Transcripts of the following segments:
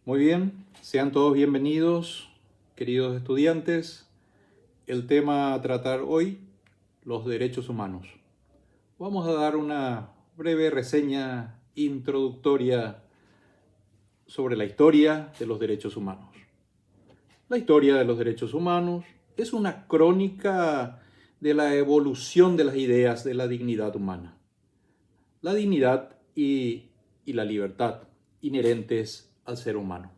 Muy bien, sean todos bienvenidos, queridos estudiantes. El tema a tratar hoy, los derechos humanos. Vamos a dar una breve reseña introductoria sobre la historia de los derechos humanos. La historia de los derechos humanos es una crónica de la evolución de las ideas de la dignidad humana. La dignidad y la libertad inherentes al ser humano.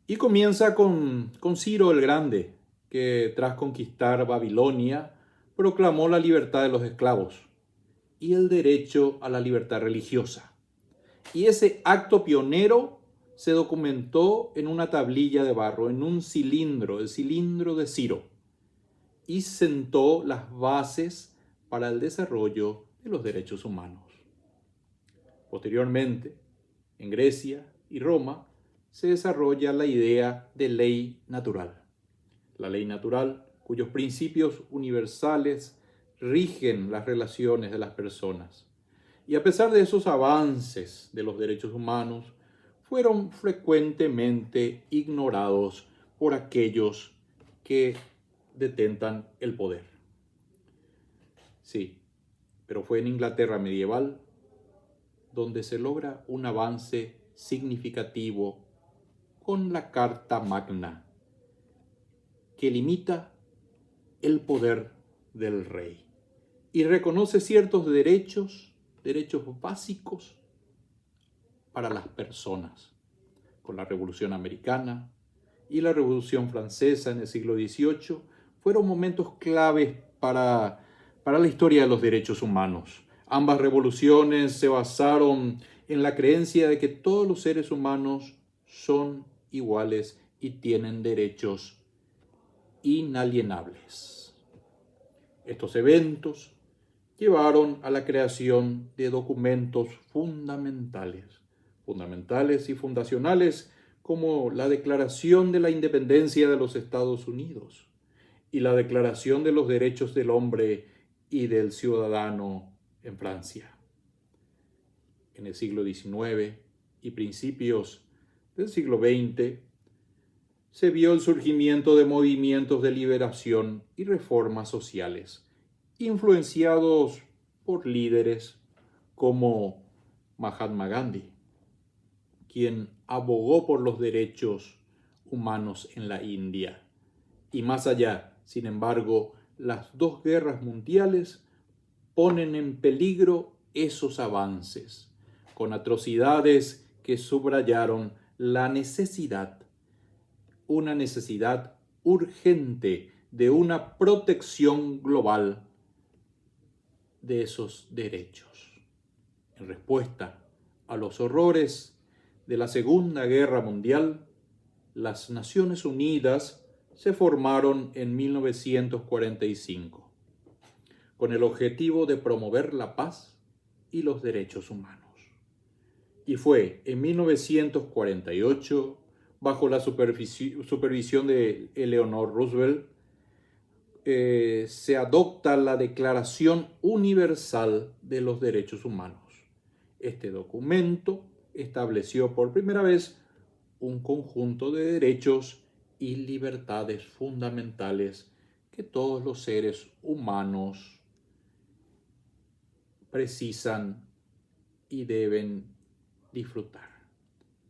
Y comienza con Ciro el Grande, que tras conquistar Babilonia, proclamó la libertad de los esclavos y el derecho a la libertad religiosa. Y ese acto pionero se documentó en una tablilla de barro, en un cilindro, el cilindro de Ciro, y sentó las bases para el desarrollo de los derechos humanos. Posteriormente, en Grecia y Roma, se desarrolla la idea de ley natural. La ley natural, cuyos principios universales rigen las relaciones de las personas. Y a pesar de esos avances de los derechos humanos, fueron frecuentemente ignorados por aquellos que detentan el poder. Sí, pero fue en Inglaterra medieval donde se logra un avance significativo con la Carta Magna, que limita el poder del rey y reconoce ciertos derechos básicos para las personas. Con la Revolución Americana y la Revolución Francesa en el siglo XVIII fueron momentos claves para la historia de los derechos humanos. Ambas revoluciones se basaron en la creencia de que todos los seres humanos son iguales y tienen derechos inalienables. Estos eventos llevaron a la creación de documentos fundamentales y fundacionales como la Declaración de la Independencia de los Estados Unidos y la Declaración de los Derechos del Hombre y del Ciudadano en Francia. En el siglo XIX y principios del siglo XX se vio el surgimiento de movimientos de liberación y reformas sociales, influenciados por líderes como Mahatma Gandhi, quien abogó por los derechos humanos en la India. Y más allá, sin embargo, las dos guerras mundiales ponen en peligro esos avances, con atrocidades que subrayaron una necesidad urgente de una protección global de esos derechos. En respuesta a los horrores de la Segunda Guerra Mundial, las Naciones Unidas se formaron en 1945 con el objetivo de promover la paz y los derechos humanos. Y fue en 1948, bajo la supervisión de Eleanor Roosevelt, se adopta la Declaración Universal de los Derechos Humanos. Este documento estableció por primera vez un conjunto de derechos y libertades fundamentales que todos los seres humanos precisan y deben disfrutar.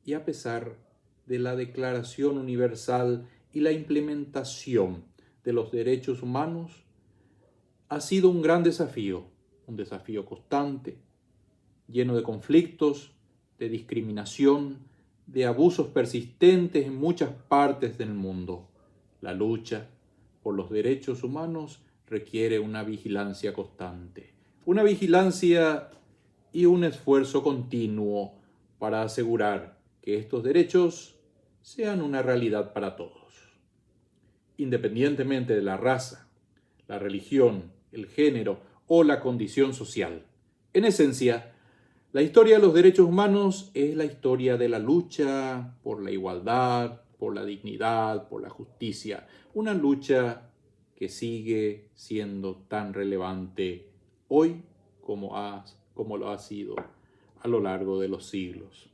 Y a pesar de la Declaración Universal y la implementación de los derechos humanos, ha sido un gran desafío, un desafío constante, lleno de conflictos, de discriminación, de abusos persistentes en muchas partes del mundo. La lucha por los derechos humanos requiere una vigilancia constante, una vigilancia y un esfuerzo continuo para asegurar que estos derechos sean una realidad para todos, independientemente de la raza, la religión, el género o la condición social. En esencia, la historia de los derechos humanos es la historia de la lucha por la igualdad, por la dignidad, por la justicia. Una lucha que sigue siendo tan relevante hoy como lo ha sido a lo largo de los siglos.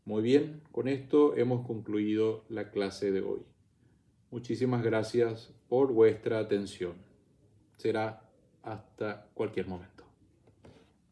Muy bien, con esto hemos concluido la clase de hoy. Muchísimas gracias por vuestra atención. Será hasta cualquier momento.